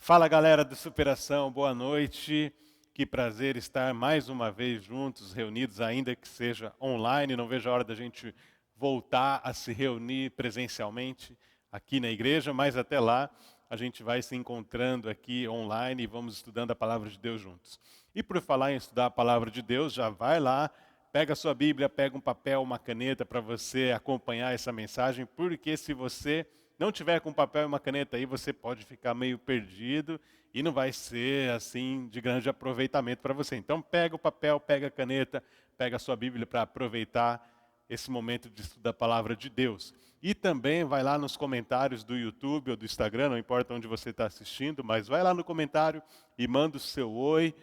Fala galera do Superação, boa noite. Que prazer estar mais uma vez juntos, reunidos, ainda que seja online. Não vejo a hora da gente voltar a se reunir presencialmente aqui na igreja, mas até lá a gente vai se encontrando aqui online e vamos estudando a palavra de Deus juntos. E por falar em estudar a palavra de Deus, já vai lá, pega a sua Bíblia, pega um papel, uma caneta para você acompanhar essa mensagem, porque se você não tiver com papel e uma caneta aí, você pode ficar meio perdido e não vai ser assim de grande aproveitamento para você. Então pega o papel, pega a caneta, pega a sua Bíblia para aproveitar esse momento de estudo da palavra de Deus. E também vai lá nos comentários do YouTube ou do Instagram, não importa onde você está assistindo, mas vai lá no comentário e manda o seu oi.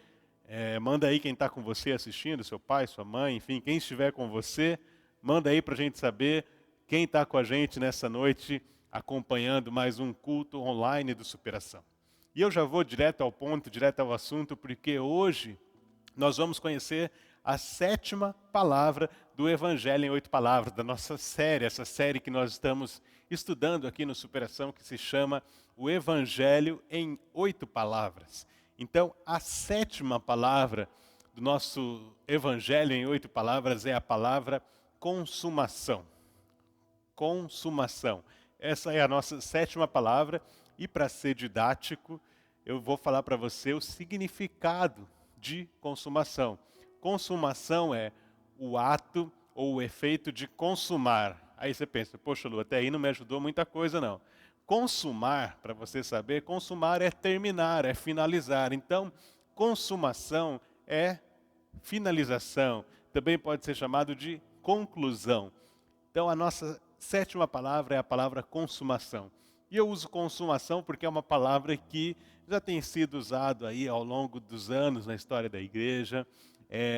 Manda aí quem está com você assistindo, seu pai, sua mãe, enfim, quem estiver com você, manda aí para a gente saber quem está com a gente nessa noite, acompanhando mais um culto online do Superação. E eu já vou direto ao ponto, direto ao assunto, porque hoje nós vamos conhecer a 7ª palavra do Evangelho em 8 palavras, da nossa série, essa série que nós estamos estudando aqui no Superação, que se chama O Evangelho em 8 palavras. Então, a 7ª palavra do nosso Evangelho em 8 palavras é a palavra consumação. Consumação. Essa é a nossa 7ª palavra e, para ser didático, eu vou falar para você o significado de consumação. Consumação é o ato ou o efeito de consumar. Aí você pensa, poxa Lu, até aí não me ajudou muita coisa não. Consumar, para você saber, consumar é terminar, é finalizar. Então, consumação é finalização. Também pode ser chamado de conclusão. Então, a nossa 7ª palavra é a palavra consumação. E eu uso consumação porque é uma palavra que já tem sido usada aí ao longo dos anos na história da igreja,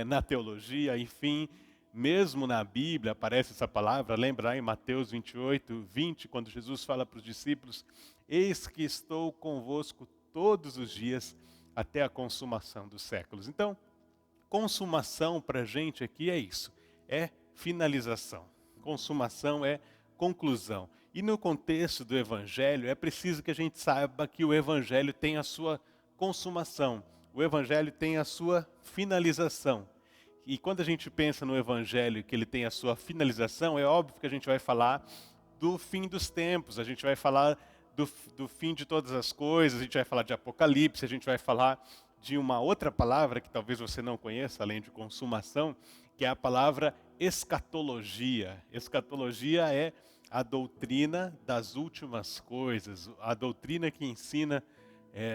na teologia, enfim. Mesmo na Bíblia aparece essa palavra, lembra aí em Mateus 28, 20, quando Jesus fala para os discípulos: eis que estou convosco todos os dias até a consumação dos séculos. Então, consumação para a gente aqui é isso, é finalização. Consumação é conclusão. E no contexto do Evangelho, é preciso que a gente saiba que o Evangelho tem a sua consumação. O Evangelho tem a sua finalização. E quando a gente pensa no Evangelho que ele tem a sua finalização, é óbvio que a gente vai falar do fim dos tempos, a gente vai falar do fim de todas as coisas, a gente vai falar de Apocalipse, a gente vai falar de uma outra palavra que talvez você não conheça, além de consumação, que é a palavra escatologia. Escatologia é a doutrina das últimas coisas, a doutrina que ensina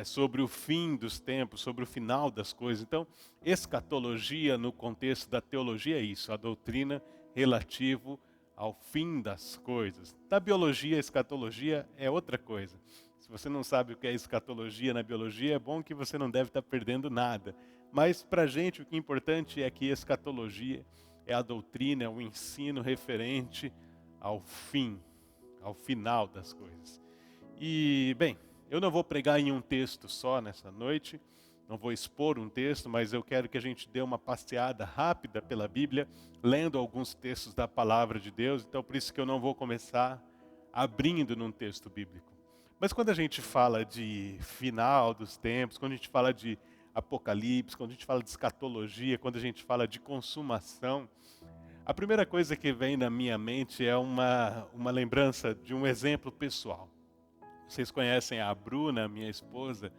sobre o fim dos tempos, sobre o final das coisas. Então, escatologia no contexto da teologia é isso, a doutrina relativo ao fim das coisas. Da biologia, escatologia é outra coisa. Se você não sabe o que é escatologia na biologia, é bom que você não deve estar perdendo nada. Mas para a gente o que é importante é que escatologia é a doutrina, é o ensino referente ao fim, ao final das coisas. E, bem, eu não vou pregar em um texto só nessa noite, não vou expor um texto, mas eu quero que a gente dê uma passeada rápida pela Bíblia, lendo alguns textos da palavra de Deus. Então, por isso que eu não vou começar abrindo num texto bíblico. Mas quando a gente fala de final dos tempos, quando a gente fala de Apocalipse, quando a gente fala de escatologia, quando a gente fala de consumação, a primeira coisa que vem na minha mente é uma lembrança de um exemplo pessoal. Vocês conhecem a Bruna, minha esposa.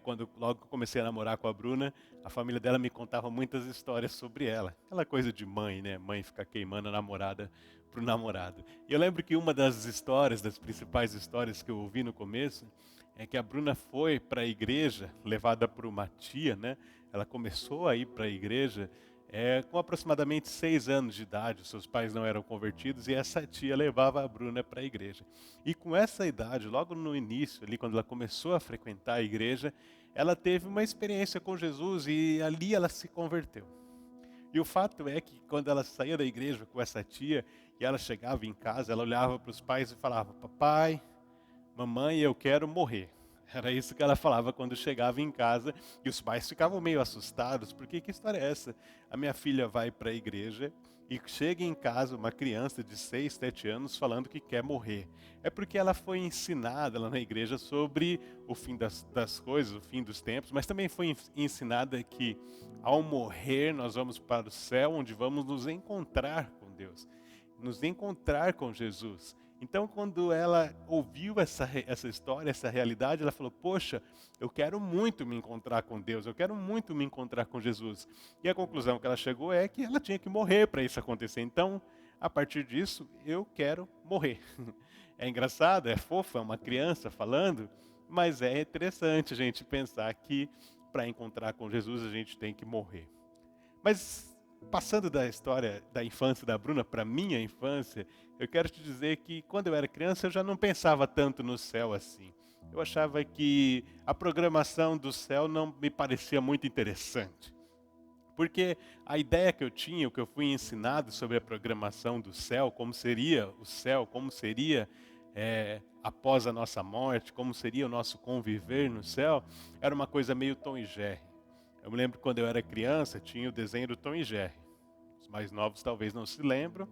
Quando logo que eu comecei a namorar com a Bruna, a família dela me contava muitas histórias sobre ela. Aquela coisa de mãe, né? Mãe ficar queimando a namorada pro namorado. E eu lembro que uma das histórias, das principais histórias que eu ouvi no começo, é que a Bruna foi para a igreja, levada por uma tia, né? Ela começou a ir para a igreja com aproximadamente 6 anos de idade. Seus pais não eram convertidos e essa tia levava a Bruna para a igreja. E com essa idade, logo no início, ali quando ela começou a frequentar a igreja, ela teve uma experiência com Jesus e ali ela se converteu. E o fato é que quando ela saía da igreja com essa tia e ela chegava em casa, ela olhava para os pais e falava: papai, mamãe, eu quero morrer. Era isso que ela falava quando chegava em casa, e os pais ficavam meio assustados, porque que história é essa? A minha filha vai para a igreja e chega em casa uma criança de 6, 7 anos falando que quer morrer. É porque ela foi ensinada lá na igreja sobre o fim das coisas, o fim dos tempos, mas também foi ensinada que ao morrer nós vamos para o céu, onde vamos nos encontrar com Deus, nos encontrar com Jesus. Então, quando ela ouviu essa história, essa realidade, ela falou: poxa, eu quero muito me encontrar com Deus, eu quero muito me encontrar com Jesus. E a conclusão que ela chegou é que ela tinha que morrer para isso acontecer. Então, a partir disso, eu quero morrer. É engraçado, é fofo, é uma criança falando, mas é interessante a gente pensar que para encontrar com Jesus a gente tem que morrer. Mas passando da história da infância da Bruna para minha infância, eu quero te dizer que quando eu era criança eu já não pensava tanto no céu assim. Eu achava que a programação do céu não me parecia muito interessante. Porque a ideia que eu tinha, o que eu fui ensinado sobre a programação do céu, como seria o céu, como seria após a nossa morte, como seria o nosso conviver no céu, era uma coisa meio Tom e Jerry. Eu me lembro que quando eu era criança, tinha o desenho do Tom e Jerry. Os mais novos talvez não se lembram.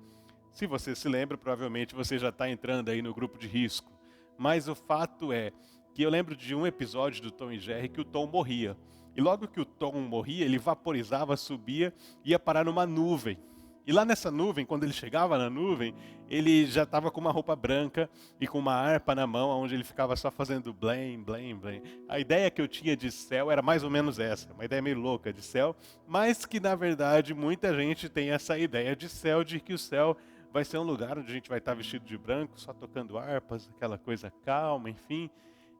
Se você se lembra, provavelmente você já está entrando aí no grupo de risco. Mas o fato é que eu lembro de um episódio do Tom e Jerry que o Tom morria. E logo que o Tom morria, ele vaporizava, subia e ia parar numa nuvem. E lá nessa nuvem, quando ele chegava na nuvem, ele já estava com uma roupa branca e com uma harpa na mão, onde ele ficava só fazendo blém, blém, blém. A ideia que eu tinha de céu era mais ou menos essa, uma ideia meio louca de céu, mas que na verdade muita gente tem essa ideia de céu, de que o céu vai ser um lugar onde a gente vai estar vestido de branco, só tocando harpas, aquela coisa calma, enfim.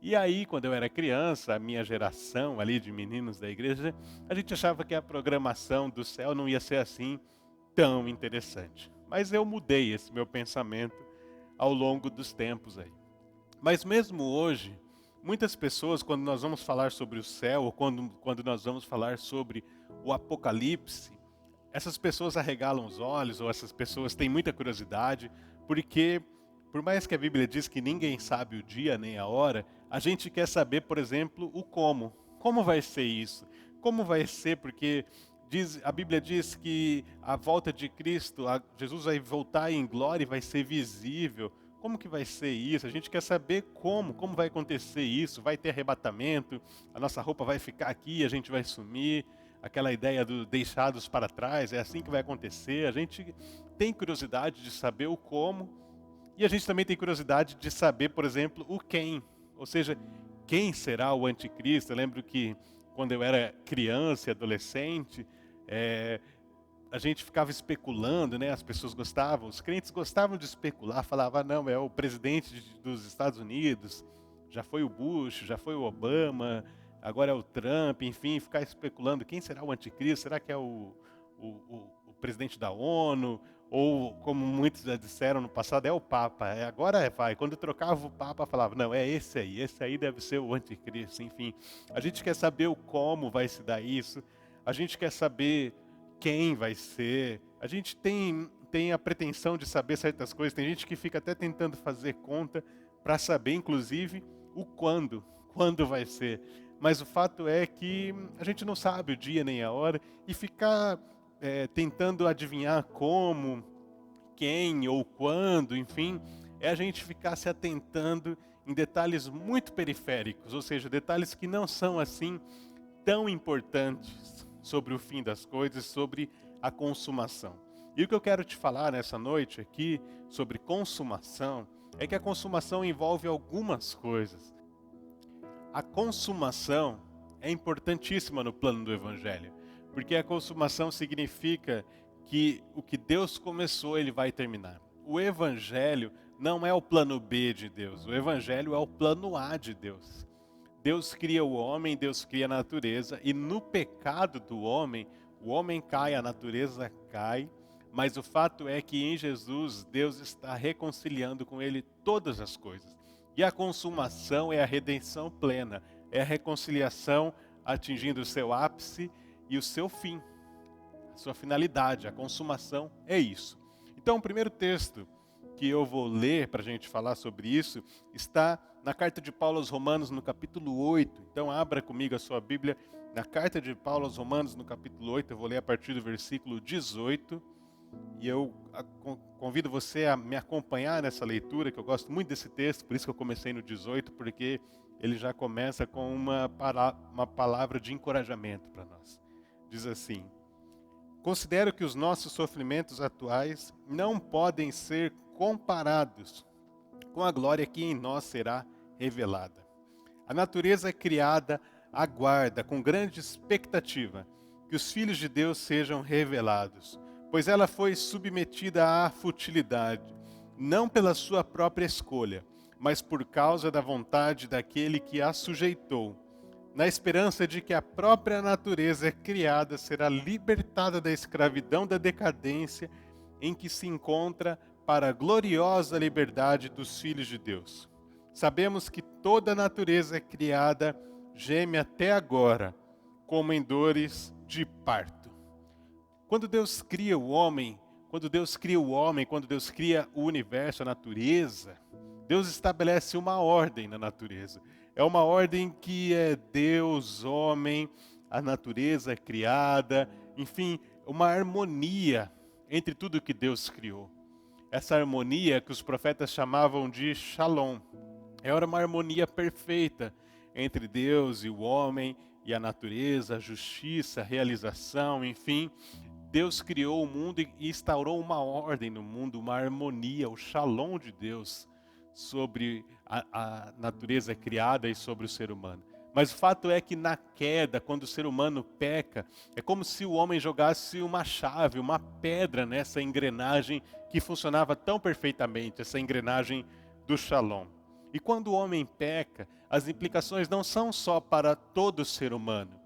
E aí, quando eu era criança, a minha geração ali de meninos da igreja, a gente achava que a programação do céu não ia ser assim tão interessante. Mas eu mudei esse meu pensamento ao longo dos tempos aí. Mas mesmo hoje, muitas pessoas, quando nós vamos falar sobre o céu, ou quando nós vamos falar sobre o Apocalipse, essas pessoas arregalam os olhos, ou essas pessoas têm muita curiosidade, porque por mais que a Bíblia diz que ninguém sabe o dia nem a hora, a gente quer saber, por exemplo, o como. Como vai ser isso? Como vai ser? Porque a Bíblia diz que a volta de Cristo, Jesus vai voltar em glória e vai ser visível. Como que vai ser isso? A gente quer saber como vai acontecer isso. Vai ter arrebatamento, a nossa roupa vai ficar aqui, a gente vai sumir. Aquela ideia do deixados para trás, é assim que vai acontecer. A gente tem curiosidade de saber o como. E a gente também tem curiosidade de saber, por exemplo, o quem. Ou seja, quem será o anticristo? Eu lembro que quando eu era criança e adolescente, a gente ficava especulando, né? As pessoas gostavam, os crentes gostavam de especular, falavam: não, é o presidente dos Estados Unidos, já foi o Bush, já foi o Obama, agora é o Trump, enfim, ficar especulando quem será o anticristo, será que é o presidente da ONU, ou como muitos já disseram no passado, é o Papa, agora vai. Quando trocava o Papa, falava: não, é esse aí deve ser o anticristo, enfim. A gente quer saber o como vai se dar isso, a gente quer saber quem vai ser. A gente tem a pretensão de saber certas coisas. Tem gente que fica até tentando fazer conta para saber, inclusive, o quando vai ser. Mas o fato é que a gente não sabe o dia nem a hora e ficar tentando adivinhar como, quem ou quando, enfim, é a gente ficar se atentando em detalhes muito periféricos, ou seja, detalhes que não são assim tão importantes sobre o fim das coisas, sobre a consumação. E o que eu quero te falar nessa noite aqui sobre consumação é que a consumação envolve algumas coisas. A consumação é importantíssima no plano do Evangelho, porque a consumação significa que o que Deus começou, Ele vai terminar. O Evangelho não é o plano B de Deus, o Evangelho é o plano A de Deus. Deus cria o homem, Deus cria a natureza, e no pecado do homem, o homem cai, a natureza cai, mas o fato é que em Jesus, Deus está reconciliando com Ele todas as coisas. E a consumação é a redenção plena, é a reconciliação atingindo o seu ápice e o seu fim, a sua finalidade. A consumação é isso. Então, o primeiro texto que eu vou ler para a gente falar sobre isso está na carta de Paulo aos Romanos, no capítulo 8. Então, abra comigo a sua Bíblia na carta de Paulo aos Romanos, no capítulo 8. Eu vou ler a partir do versículo 18. E eu convido você a me acompanhar nessa leitura, que eu gosto muito desse texto, por isso que eu comecei no 18, porque ele já começa com uma palavra de encorajamento para nós. Diz assim: considero que os nossos sofrimentos atuais não podem ser comparados com a glória que em nós será revelada. A natureza criada aguarda com grande expectativa que os filhos de Deus sejam revelados, pois ela foi submetida à futilidade, não pela sua própria escolha, mas por causa da vontade daquele que a sujeitou, na esperança de que a própria natureza criada será libertada da escravidão da decadência em que se encontra para a gloriosa liberdade dos filhos de Deus. Sabemos que toda a natureza criada geme até agora, como em dores de parto. Quando Deus cria o homem, quando Deus cria o universo, a natureza, Deus estabelece uma ordem na natureza. É uma ordem que é Deus, homem, a natureza criada, enfim, uma harmonia entre tudo que Deus criou. Essa harmonia que os profetas chamavam de Shalom. Era uma harmonia perfeita entre Deus e o homem e a natureza, a justiça, a realização, enfim. Deus criou o mundo e instaurou uma ordem no mundo, uma harmonia, o Shalom de Deus sobre a natureza criada e sobre o ser humano. Mas o fato é que na queda, quando o ser humano peca, é como se o homem jogasse uma chave, uma pedra nessa engrenagem que funcionava tão perfeitamente, essa engrenagem do Shalom. E quando o homem peca, as implicações não são só para todo ser humano,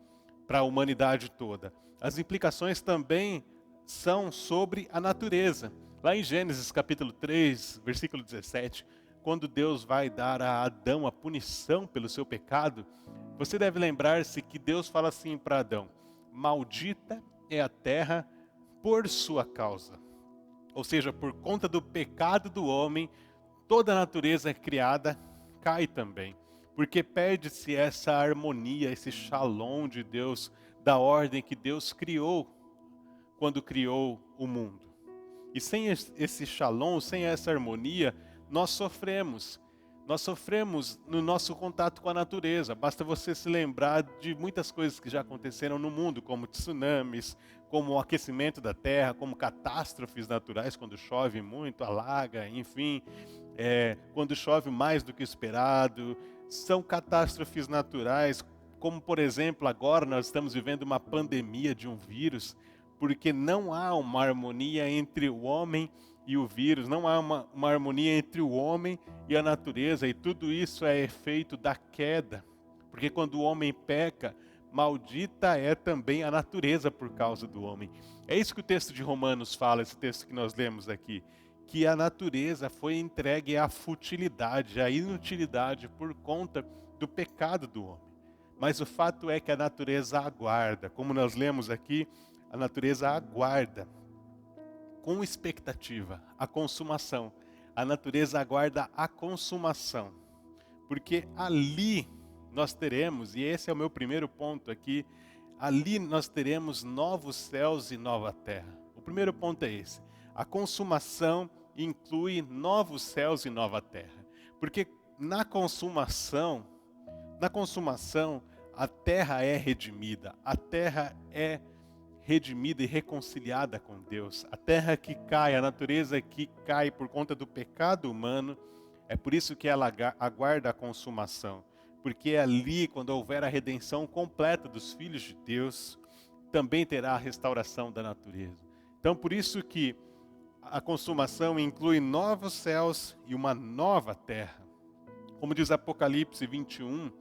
para a humanidade toda. As implicações também são sobre a natureza. Lá em Gênesis capítulo 3, versículo 17, quando Deus vai dar a Adão a punição pelo seu pecado, você deve lembrar-se que Deus fala assim para Adão: maldita é a terra por sua causa. Ou seja, por conta do pecado do homem, toda a natureza criada cai também. Porque perde-se essa harmonia, esse shalom de Deus, da ordem que Deus criou quando criou o mundo. E sem esse shalom, sem essa harmonia, nós sofremos. Nós sofremos no nosso contato com a natureza. Basta você se lembrar de muitas coisas que já aconteceram no mundo, como tsunamis, como o aquecimento da terra, como catástrofes naturais, quando chove muito, alaga, enfim, quando chove mais do que esperado. São catástrofes naturais, como por exemplo, agora nós estamos vivendo uma pandemia de um vírus, porque não há uma harmonia entre o homem e o vírus, não há uma harmonia entre o homem e a natureza, e tudo isso é efeito da queda, porque quando o homem peca, maldita é também a natureza por causa do homem. É isso que o texto de Romanos fala, esse texto que nós lemos aqui, que a natureza foi entregue à futilidade, à inutilidade por conta do pecado do homem. Mas o fato é que a natureza aguarda, como nós lemos aqui, a natureza aguarda com expectativa a consumação. A natureza aguarda a consumação, porque ali nós teremos, e esse é o meu primeiro ponto aqui, ali nós teremos novos céus e nova terra. O primeiro ponto é esse: a consumação inclui novos céus e nova terra, porque na consumação, a terra é redimida, a terra é redimida e reconciliada com Deus. A terra que cai, a natureza que cai por conta do pecado humano, é por isso que ela aguarda a consumação. Porque ali, quando houver a redenção completa dos filhos de Deus, também terá a restauração da natureza. Então, por isso que a consumação inclui novos céus e uma nova terra. Como diz Apocalipse 21,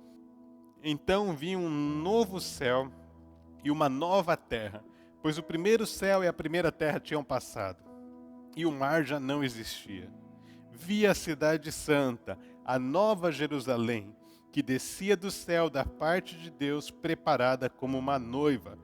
então vi um novo céu e uma nova terra, pois o primeiro céu e a primeira terra tinham passado, e o mar já não existia. Vi a cidade santa, a nova Jerusalém, que descia do céu da parte de Deus, preparada como uma noiva,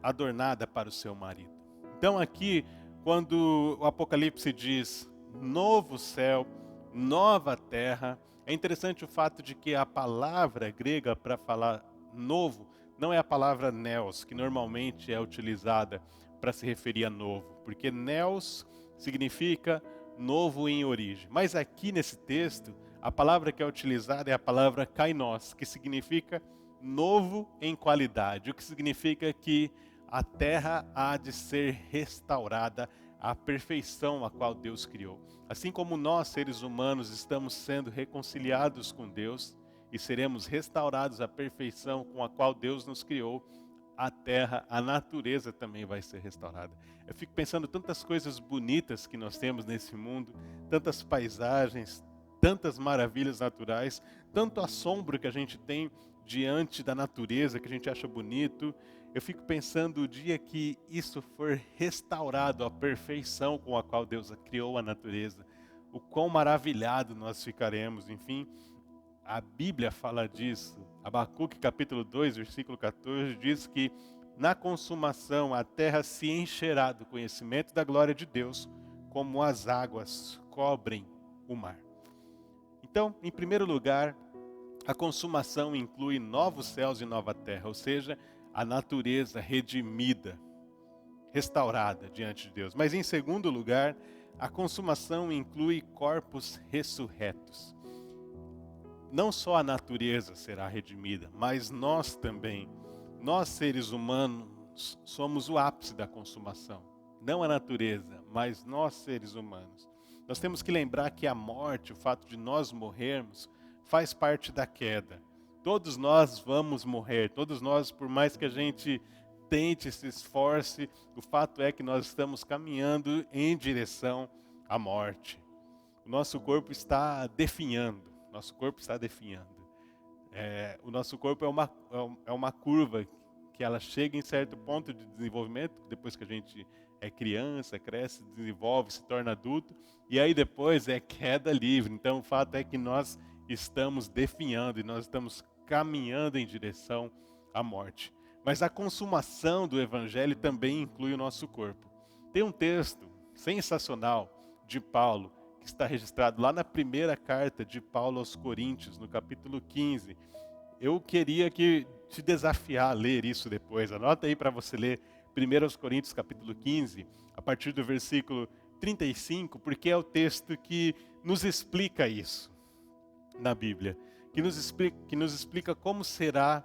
adornada para o seu marido. Então aqui, quando o Apocalipse diz novo céu, nova terra, é interessante o fato de que a palavra grega para falar novo não é a palavra neos, que normalmente é utilizada para se referir a novo, porque neos significa novo em origem. Mas aqui nesse texto, a palavra que é utilizada é a palavra kainos, que significa novo em qualidade, o que significa que a terra há de ser restaurada à perfeição a qual Deus criou. Assim como nós, seres humanos, estamos sendo reconciliados com Deus e seremos restaurados à perfeição com a qual Deus nos criou, a terra, a natureza também vai ser restaurada. Eu fico pensando tantas coisas bonitas que nós temos nesse mundo, tantas paisagens, tantas maravilhas naturais, tanto assombro que a gente tem diante da natureza, que a gente acha bonito. Eu fico pensando o dia que isso for restaurado à perfeição com a qual Deus criou a natureza, o quão maravilhado nós ficaremos. Enfim, a Bíblia fala disso. Abacuque capítulo 2, versículo 14, diz que na consumação a terra se encherá do conhecimento da glória de Deus, como as águas cobrem o mar. Então, em primeiro lugar, a consumação inclui novos céus e nova terra, ou seja, a natureza redimida, restaurada diante de Deus. Mas em segundo lugar, a consumação inclui corpos ressurretos. Não só a natureza será redimida, mas nós também. Nós, seres humanos, somos o ápice da consumação. Não a natureza, mas nós, seres humanos. Nós temos que lembrar que a morte, o fato de nós morrermos, faz parte da queda. Todos nós vamos morrer, todos nós, por mais que a gente tente, se esforce, o fato é que nós estamos caminhando em direção à morte. O nosso corpo está definhando. Nosso corpo está definhando. O nosso corpo é uma curva que ela chega em certo ponto de desenvolvimento, depois que a gente é criança, cresce, desenvolve, se torna adulto, e aí depois é queda livre. Então o fato é que nós estamos definhando e nós estamos caminhando em direção à morte. Mas a consumação do Evangelho também inclui o nosso corpo. Tem um texto sensacional de Paulo, que está registrado lá na primeira carta de Paulo aos Coríntios, no capítulo 15. Eu queria te desafiar a ler isso depois. Anota aí para você ler 1 Coríntios capítulo 15, a partir do versículo 35, porque é o texto que nos explica isso na Bíblia, que nos explica como será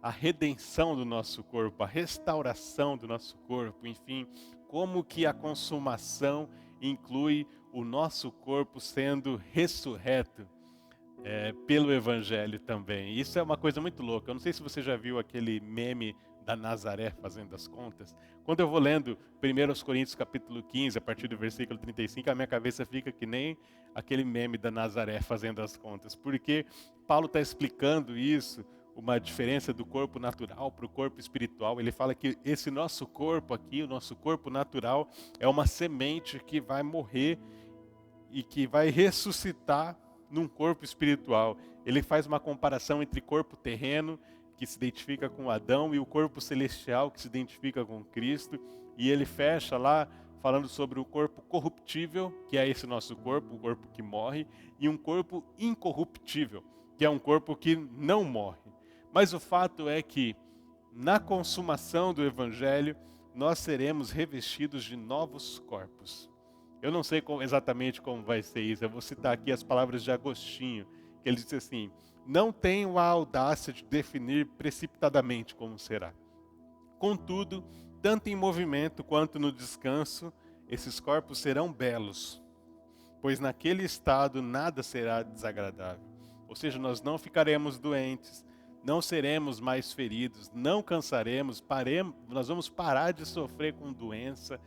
a redenção do nosso corpo, a restauração do nosso corpo, enfim, como que a consumação inclui o nosso corpo sendo ressurreto pelo Evangelho também. Isso é uma coisa muito louca. Eu não sei se você já viu aquele meme da Nazaré fazendo as contas. Quando eu vou lendo 1 Coríntios capítulo 15, a partir do versículo 35, a minha cabeça fica que nem aquele meme da Nazaré fazendo as contas. Porque Paulo está explicando isso, uma diferença do corpo natural para o corpo espiritual. Ele fala que esse nosso corpo aqui, o nosso corpo natural, é uma semente que vai morrer e que vai ressuscitar num corpo espiritual. Ele faz uma comparação entre corpo terreno, que se identifica com Adão, e o corpo celestial, que se identifica com Cristo. E ele fecha lá falando sobre o corpo corruptível, que é esse nosso corpo, o corpo que morre, e um corpo incorruptível, que é um corpo que não morre. Mas o fato é que, na consumação do Evangelho, nós seremos revestidos de novos corpos. Eu não sei exatamente como vai ser isso. Eu vou citar aqui as palavras de Agostinho, que ele disse assim: não tenho a audácia de definir precipitadamente como será. Contudo, tanto em movimento quanto no descanso, esses corpos serão belos, pois naquele estado nada será desagradável. Ou seja, nós não ficaremos doentes, não seremos mais feridos, não cansaremos, nós vamos parar de sofrer com doença.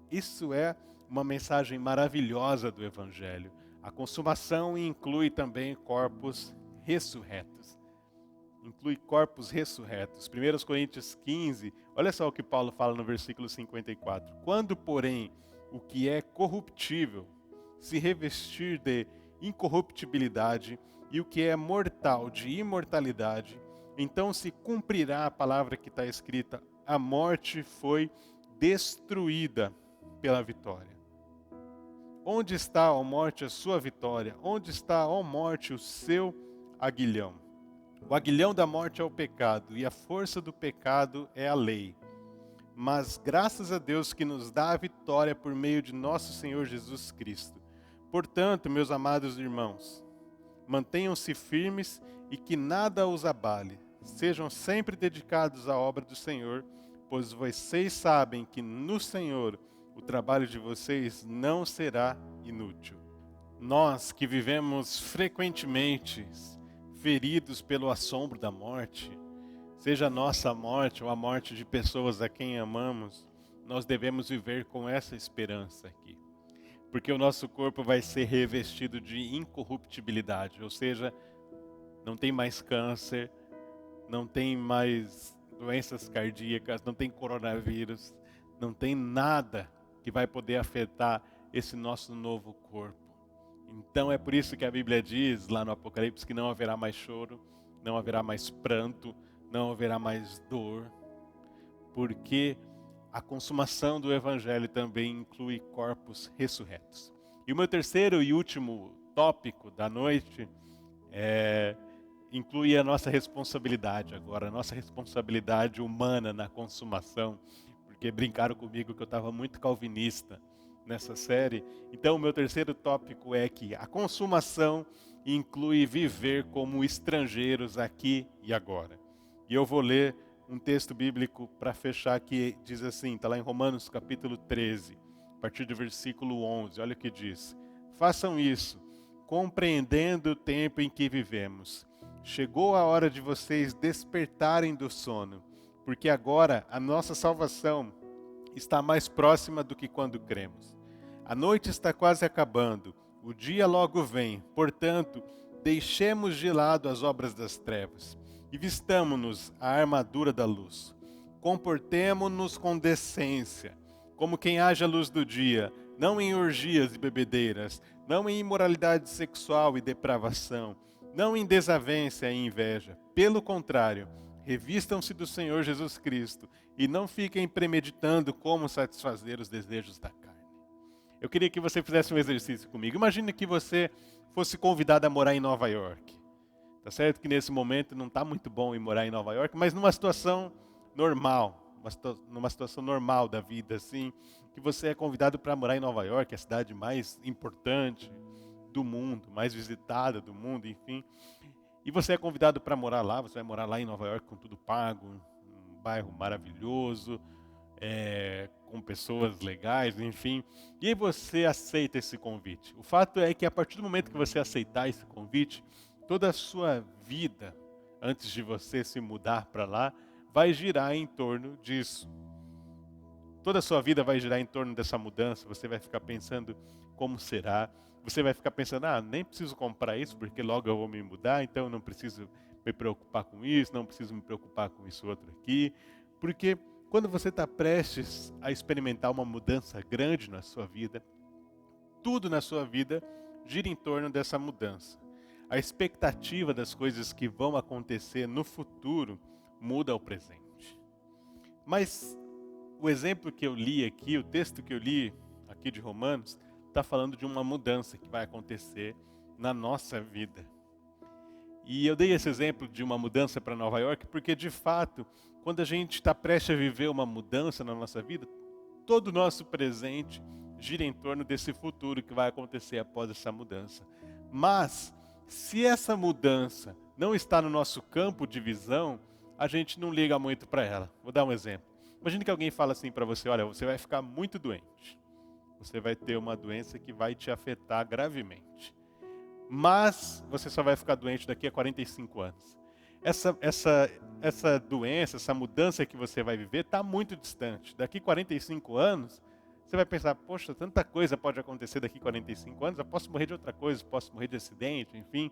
Isso é uma mensagem maravilhosa do Evangelho. A consumação inclui também corpos ressurretos. Inclui corpos ressurretos. 1 Coríntios 15, olha só o que Paulo fala no versículo 54. Quando, porém, o que é corruptível se revestir de incorruptibilidade e o que é mortal de imortalidade, então se cumprirá a palavra que está escrita: a morte foi destruída pela vitória. Onde está, ó morte, a sua vitória? Onde está, ó morte, o seu aguilhão? O aguilhão da morte é o pecado, e a força do pecado é a lei. mas graças a Deus que nos dá a vitória por meio de nosso Senhor Jesus Cristo. Portanto, meus amados irmãos, mantenham-se firmes e que nada os abale. Sejam sempre dedicados à obra do Senhor, pois vocês sabem que no Senhor o trabalho de vocês não será inútil. Nós que vivemos frequentemente feridos pelo assombro da morte, seja a nossa morte ou a morte de pessoas a quem amamos, nós devemos viver com essa esperança aqui. Porque o nosso corpo vai ser revestido de incorruptibilidade, ou seja, não tem mais câncer, não tem mais doenças cardíacas, não tem coronavírus, não tem nada que vai poder afetar esse nosso novo corpo. Então é por isso que a Bíblia diz lá no Apocalipse que não haverá mais choro, não haverá mais pranto, não haverá mais dor, porque a consumação do Evangelho também inclui corpos ressurretos. E o meu terceiro e último tópico da noite inclui a nossa responsabilidade agora, a nossa responsabilidade humana na consumação, porque brincaram comigo que eu estava muito calvinista nessa série. Então o meu terceiro tópico é que a consumação inclui viver como estrangeiros aqui e agora. E eu vou ler um texto bíblico para fechar que diz assim, está lá em Romanos capítulo 13, a partir do versículo 11, olha o que diz. Façam isso, compreendendo o tempo em que vivemos. Chegou a hora de vocês despertarem do sono, porque agora a nossa salvação está mais próxima do que quando cremos. A noite está quase acabando, o dia logo vem, portanto, deixemos de lado as obras das trevas e vistamo-nos a armadura da luz. Comportemo-nos com decência, como quem age à luz do dia, não em orgias e bebedeiras, não em imoralidade sexual e depravação, não em desavença e inveja. Pelo contrário, revistam-se do Senhor Jesus Cristo e não fiquem premeditando como satisfazer os desejos da carne. Eu queria que você fizesse um exercício comigo. Imagine que você fosse convidado a morar em Nova York. Tá certo que nesse momento não está muito bom em morar em Nova York, mas numa situação normal, numa situação normal da vida, assim, que você é convidado para morar em Nova York, a cidade mais importante do mundo, mais visitada do mundo, enfim. E você é convidado para morar lá, você vai morar lá em Nova York com tudo pago, um bairro maravilhoso, com pessoas legais, enfim. E aí você aceita esse convite. O fato é que a partir do momento que você aceitar esse convite, toda a sua vida, antes de você se mudar para lá, vai girar em torno disso. Toda a sua vida vai girar em torno dessa mudança. Você vai ficar pensando como será. Você vai ficar pensando, nem preciso comprar isso porque logo eu vou me mudar, então eu não preciso me preocupar com isso, não preciso me preocupar com isso outro aqui. Porque quando você está prestes a experimentar uma mudança grande na sua vida, tudo na sua vida gira em torno dessa mudança. A expectativa das coisas que vão acontecer no futuro muda ao presente. Mas o exemplo que eu li aqui, o texto que eu li aqui de Romanos, está falando de uma mudança que vai acontecer na nossa vida. E eu dei esse exemplo de uma mudança para Nova York porque, de fato, quando a gente está prestes a viver uma mudança na nossa vida, todo o nosso presente gira em torno desse futuro que vai acontecer após essa mudança. Mas se essa mudança não está no nosso campo de visão, a gente não liga muito para ela. Vou dar um exemplo. Imagine que alguém fala assim para você, olha, você vai ficar muito doente. Você vai ter uma doença que vai te afetar gravemente. Mas você só vai ficar doente daqui a 45 anos. Essa doença, essa mudança que você vai viver está muito distante. Daqui a 45 anos, você vai pensar, poxa, tanta coisa pode acontecer daqui a 45 anos, eu posso morrer de outra coisa, posso morrer de acidente, enfim.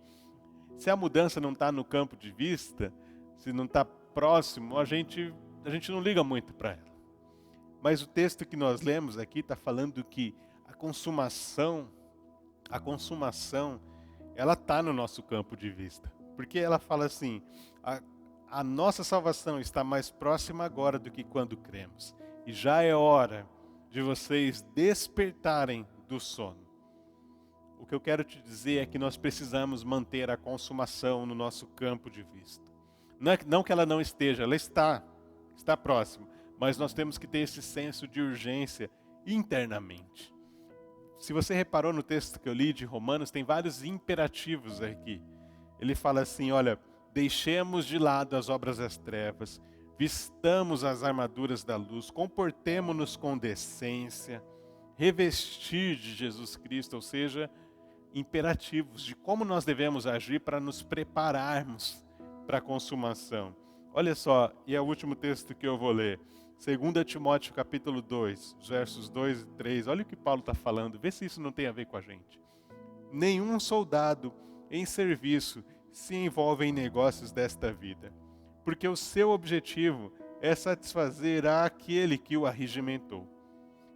Se a mudança não está no campo de vista, se não está próximo, a gente não liga muito para ela. Mas o texto que nós lemos aqui está falando que a consumação, ela está no nosso campo de vista. Porque ela fala assim, a nossa salvação está mais próxima agora do que quando cremos. E já é hora de vocês despertarem do sono. O que eu quero te dizer é que nós precisamos manter a consumação no nosso campo de vista. Não que ela não esteja, ela está próxima. mas nós temos que ter esse senso de urgência internamente. Se você reparou no texto que eu li de Romanos, tem vários imperativos aqui. Ele fala assim, olha, deixemos de lado as obras das trevas, vistamos as armaduras da luz, comportemo-nos com decência, revestir de Jesus Cristo, ou seja, imperativos de como nós devemos agir para nos prepararmos para a consumação. Olha só, e é o último texto que eu vou ler. 2 Timóteo capítulo 2, versos 2 e 3. Olha o que Paulo está falando, vê se isso não tem a ver com a gente. Nenhum soldado em serviço se envolve em negócios desta vida, porque o seu objetivo é satisfazer aquele que o arregimentou.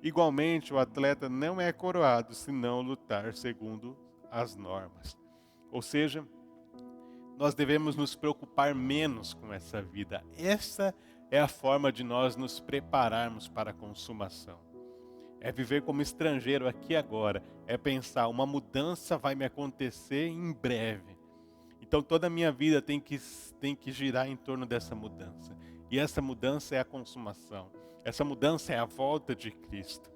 Igualmente, o atleta não é coroado se não lutar segundo as normas. Ou seja, nós devemos nos preocupar menos com essa vida. Essa é a forma de nós nos prepararmos para a consumação. É viver como estrangeiro aqui agora. É pensar, uma mudança vai me acontecer em breve. Então toda a minha vida tem que girar em torno dessa mudança. E essa mudança é a consumação. Essa mudança é a volta de Cristo.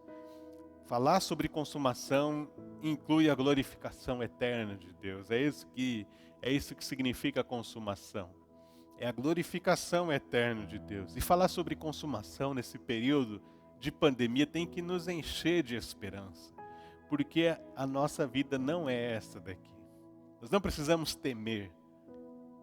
Falar sobre consumação inclui a glorificação eterna de Deus. É isso que significa a consumação. É a glorificação eterna de Deus. E falar sobre consumação nesse período de pandemia tem que nos encher de esperança. Porque a nossa vida não é essa daqui. Nós não precisamos temer.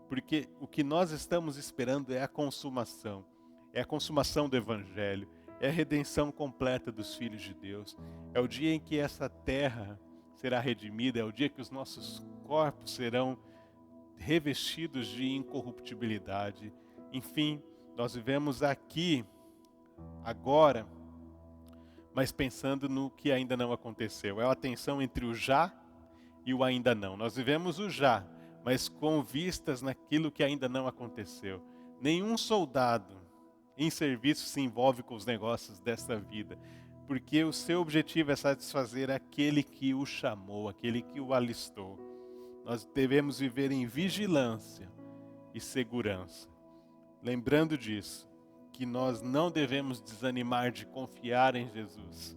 Porque o que nós estamos esperando é a consumação. É a consumação do Evangelho. É a redenção completa dos filhos de Deus. É o dia em que essa terra será redimida. É o dia que os nossos corpos serão revestidos de incorruptibilidade. Enfim, nós vivemos aqui, agora, mas pensando no que ainda não aconteceu. É a tensão entre o já e o ainda não. Nós vivemos o já, mas com vistas naquilo que ainda não aconteceu. Nenhum soldado em serviço se envolve com os negócios desta vida, porque o seu objetivo é satisfazer aquele que o chamou, aquele que o alistou. Nós devemos viver em vigilância e segurança. Lembrando disso, que nós não devemos desanimar de confiar em Jesus,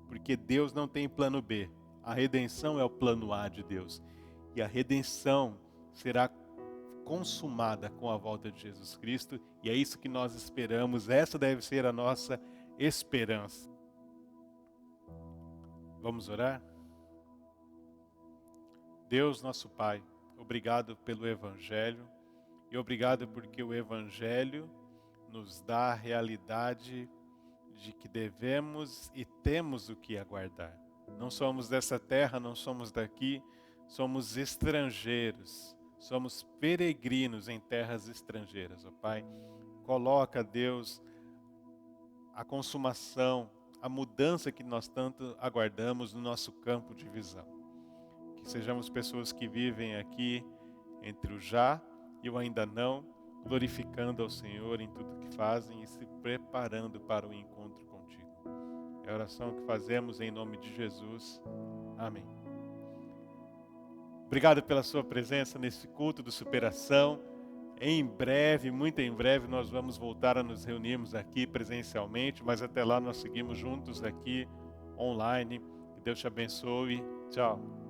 porque Deus não tem plano B. A redenção é o plano A de Deus. E a redenção será consumada com a volta de Jesus Cristo, e é isso que nós esperamos, essa deve ser a nossa esperança. Vamos orar? Deus, nosso Pai, obrigado pelo Evangelho, e obrigado porque o Evangelho nos dá a realidade de que devemos e temos o que aguardar. Não somos dessa terra, não somos daqui, somos estrangeiros. Somos peregrinos em terras estrangeiras, ó Pai. Coloca, Deus, a consumação, a mudança que nós tanto aguardamos no nosso campo de visão. Que sejamos pessoas que vivem aqui entre o já e o ainda não, glorificando ao Senhor em tudo que fazem e se preparando para o encontro contigo. É a oração que fazemos em nome de Jesus. Amém. Obrigado pela sua presença nesse culto de superação. Em breve, muito em breve, nós vamos voltar a nos reunirmos aqui presencialmente, mas até lá nós seguimos juntos aqui online. Que Deus te abençoe. Tchau.